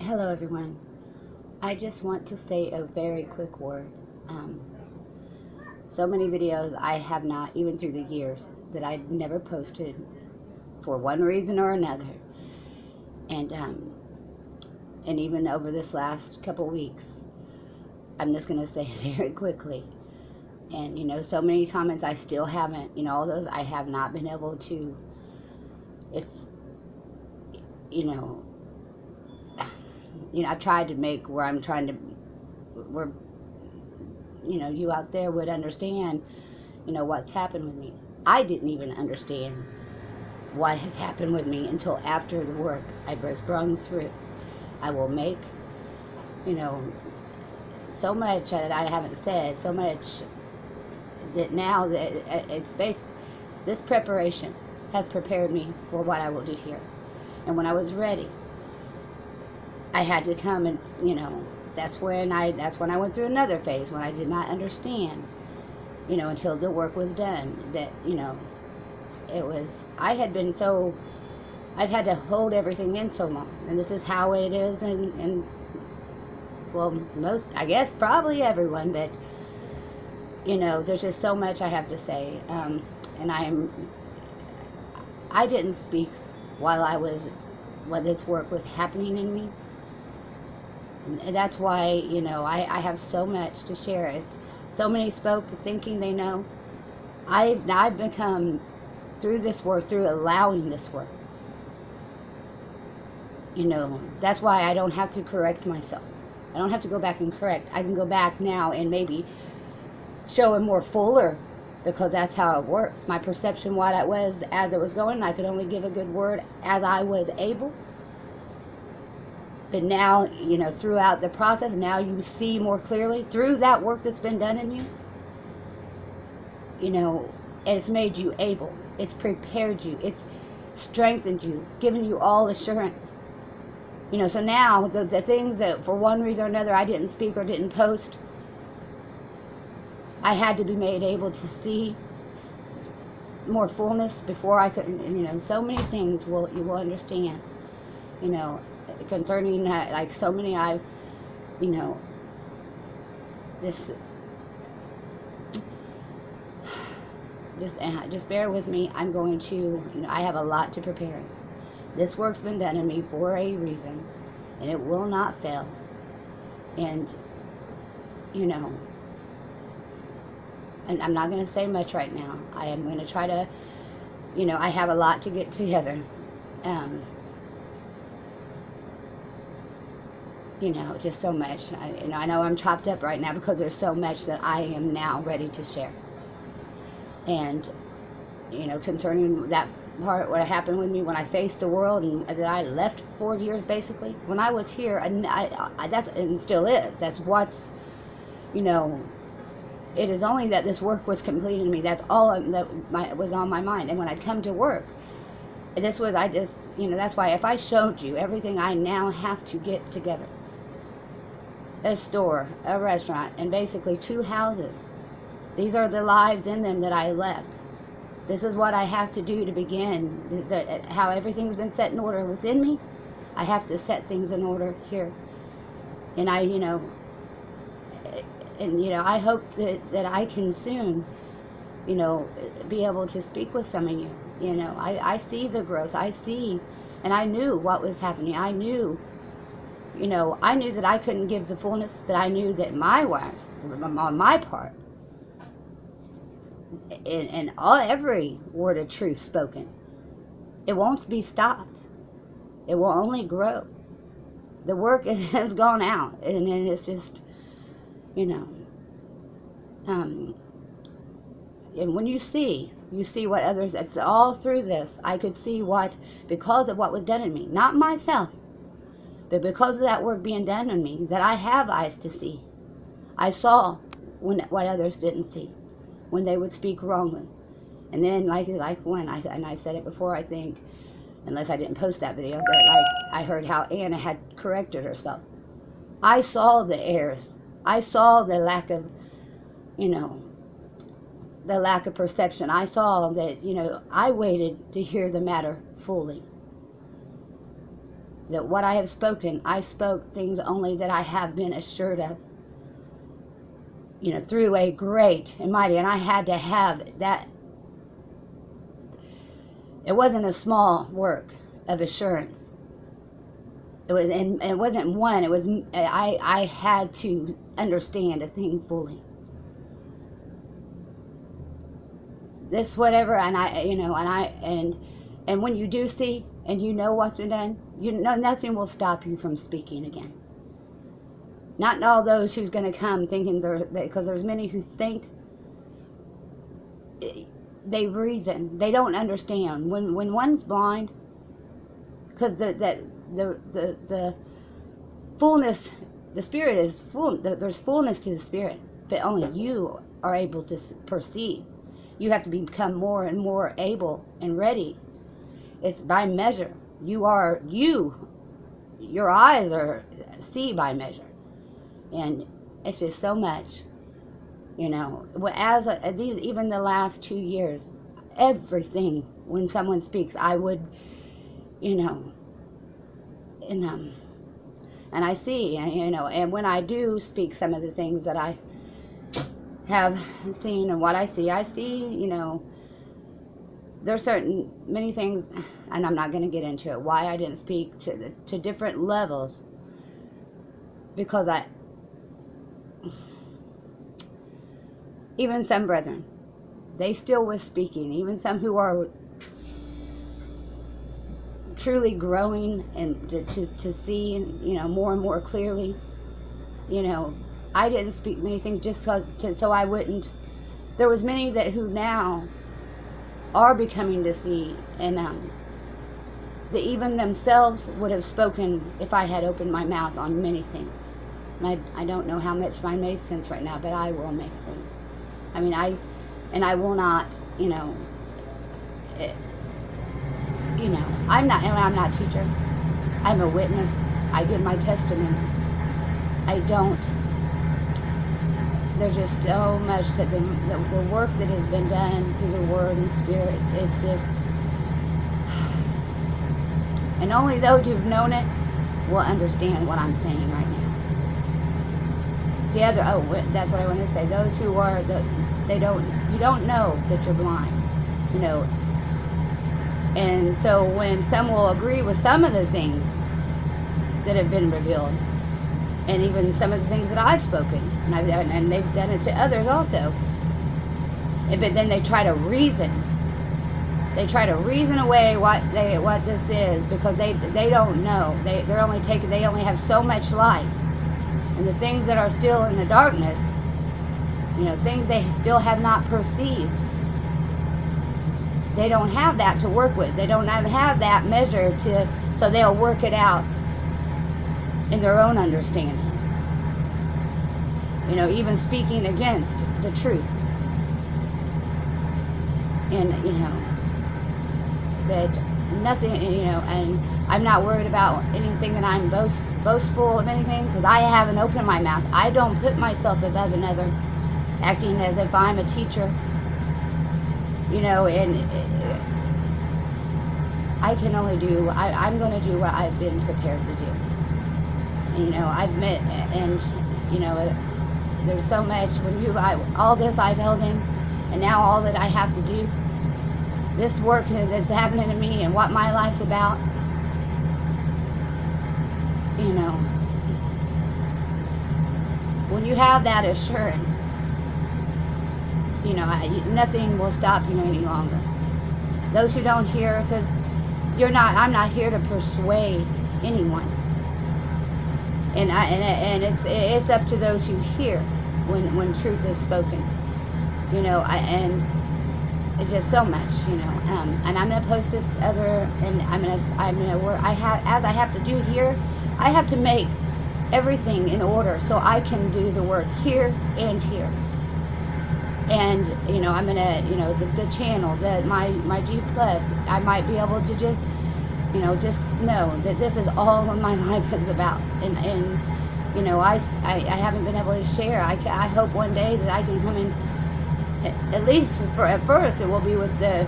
Hello, everyone. I just want to say a very quick word. Um, so many videos I have not, even through the years, that I never posted for one reason or another. And um, and even over this last couple weeks, I'm just going to say very quickly. And, so many comments I still haven't, all those I have not been able to, it's, you know, I've tried to make where I'm trying to, where, you out there would understand, what's happened with me. I didn't even understand what has happened with me until after the work I was brung through. I will make, you know, so much that I haven't said, so much that now that it's based, this preparation has prepared me for what I will do here. And when I was ready, I had to come and, that's when I went through another phase when I did not understand, until the work was done, that, it was, I've had to hold everything in so long, and this is how it is, and well, most, I guess, probably everyone, but, there's just so much I have to say, and I didn't speak while this work was happening in me, and that's why, I have so much to share. It's, so many spoke thinking they know. I've become, through this work, through allowing this work, that's why I don't have to correct myself. I don't have to go back and correct. I can go back now and maybe show it more fuller, because that's how it works. My perception, what it was as it was going, I could only give a good word as I was able. But now, throughout the process, now you see more clearly through that work that's been done in you. It's made you able. It's prepared you. It's strengthened you, given you all assurance. So now the things that for one reason or another I didn't speak or didn't post, I had to be made able to see more fullness before I could, so many things you will understand, concerning like so many I've, this, just bear with me. I'm going to, I have a lot to prepare. This work's been done in me for a reason, and it will not fail. And, and I'm not going to say much right now. I am going to try to, I have a lot to get together. Just so much. I know I'm chopped up right now because there's so much that I am now ready to share. And, concerning that part, what happened with me when I faced the world and that I left 4 years basically. When I was here, and that's, and still is, that's what's, it is only that this work was completed in me. That's all that was on my mind. And when I'd come to work, this was, that's why if I showed you everything I now have to get together, a store, a restaurant, and basically 2 houses. These are the lives in them that I left. This is what I have to do to begin. How everything's been set in order within me, I have to set things in order here. And I hope that I can soon, be able to speak with some of you. I see the growth. I see, and I knew what was happening. I knew that I couldn't give the fullness, but I knew that my words, on my part, and every word of truth spoken, it won't be stopped. It will only grow. The work has gone out, and it's just, and when you see what others, it's all through this, I could see what, because of what was done in me, not myself, but because of that work being done in me, that I have eyes to see. I saw what others didn't see, when they would speak wrongly. And then like when I said it before, I think, unless I didn't post that video, but like I heard how Anna had corrected herself. I saw the errors. I saw the lack of, the lack of perception. I saw that, I waited to hear the matter fully. that what I have spoken, I spoke things only that I have been assured of, through a great and mighty, and I had to have that. It wasn't a small work of assurance. It was, and it wasn't one. It was, I had to understand a thing fully. This whatever, and and when you do see and what's been done, nothing will stop you from speaking again. Not all those who's going to come thinking because there's many who think, they reason, they don't understand. When one's blind, because the fullness, the Spirit is full, there's fullness to the Spirit, but only you are able to perceive. You have to become more and more able and ready. It's by measure. Your eyes see by measure. And it's just so much, as even the last 2 years, everything, when someone speaks, I would, and I see, and when I do speak some of the things that I have seen and what I see, there's many things, and I'm not going to get into it, why I didn't speak to different levels, because even some brethren, they still was speaking, even some who are truly growing and to see, more and more clearly, I didn't speak many things just so I wouldn't. There was many who now are becoming to see, and that even themselves would have spoken if I had opened my mouth on many things. And I don't know how much mine made sense right now, but I will make sense. I mean, I will not, I'm not a teacher. I'm a witness. I give my testimony. There's just so much that the work that has been done through the Word and Spirit, it's just, and only those who've known it will understand what I'm saying right now. See, that's what I want to say. Those who are, you don't know that you're blind, and so when some will agree with some of the things that have been revealed, and even some of the things that I've spoken, and they've done it to others also. But then they try to reason. They try to reason away what this is, because they don't know. They only have so much light, and the things that are still in the darkness, things they still have not perceived. They don't have that to work with. They don't have that measure so they'll work it out in their own understanding. Even speaking against the truth. And, but nothing, and I'm not worried about anything that I'm boastful of anything, because I haven't opened my mouth. I don't put myself above another, acting as if I'm a teacher, and I can only do, I'm going to do what I've been prepared to do. I've met, and, there's so much, all this I've held in, and now all that I have to do, this work that's happening to me and what my life's about, when you have that assurance, nothing will stop you any longer. Those who don't hear, because I'm not here to persuade anyone. And it's up to those who hear when truth is spoken, and it's just so much, and I'm gonna post this other, and I'm gonna work. I have to do here. I have to make everything in order so I can do the work here and here. And I'm gonna, the channel, my G Plus, I might be able to just know that this is all my life is about. And I haven't been able to share. I hope one day that I can come in, at least at first, it will be with the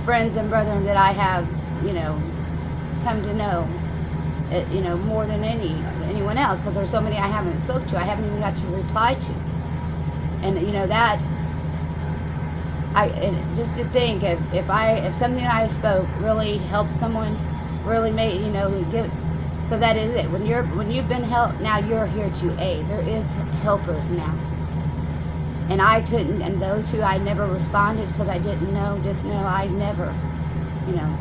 friends and brethren that I have, come to know you know, more than anyone else, because there's so many I haven't spoke to, I haven't even got to reply to. And you know that, just to think if something I spoke really helped someone, really made, you know, because that is it. When you've been helped, now you're here to aid. There is helpers now. And I couldn't, and those who I never responded because I didn't know, just know I never, you know,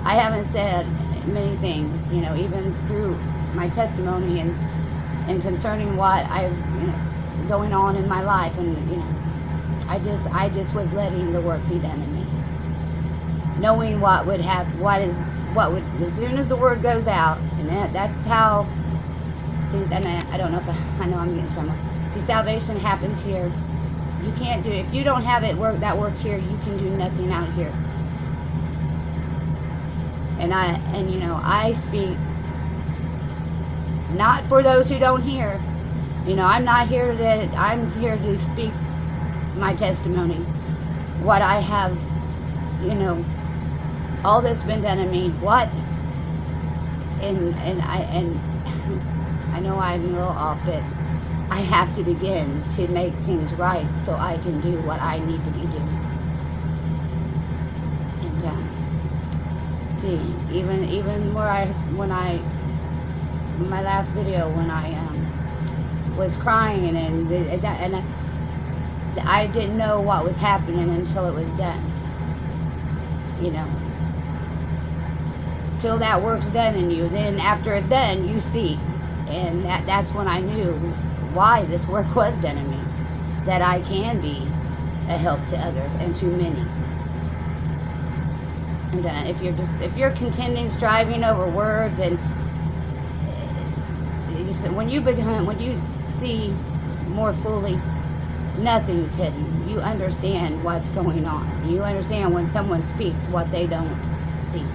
I haven't said many things, you know, even through my testimony and concerning what I've, you know, going on in my life, and you know, I just was letting the work be done in me, knowing what would as soon as the word goes out, and that's how. See, and I don't know if I know I'm getting strong. See, salvation happens here. You can't do it if you don't have it that work here. You can do nothing out here. And you know, I speak not for those who don't hear. You know, I'm here to speak my testimony, what I have, you know, all that's been done to me. What, and I know I'm a little off, but I have to begin to make things right so I can do what I need to be doing. And see, even where when my last video, when I was crying and I didn't know what was happening until it was done. You know, till that work's done in you, then after it's done, you see. And that's when I knew why this work was done in me, that I can be a help to others and to many. And if you're contending, striving over words, and when you see more fully, nothing's hidden. You understand what's going on. You understand when someone speaks what they don't see.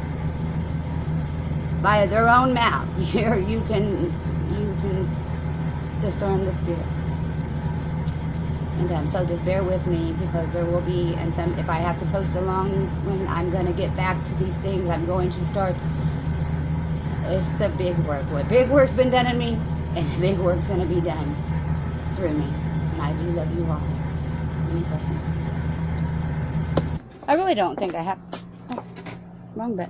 By their own mouth, you can discern the Spirit. And so just bear with me, because there will be, and if I have to post along, when I'm going to get back to these things, I'm going to start. It's a big work. What big work's been done in me, and big work's going to be done through me. And I do love you all. Many blessings. I really don't think I have. Oh, wrong button.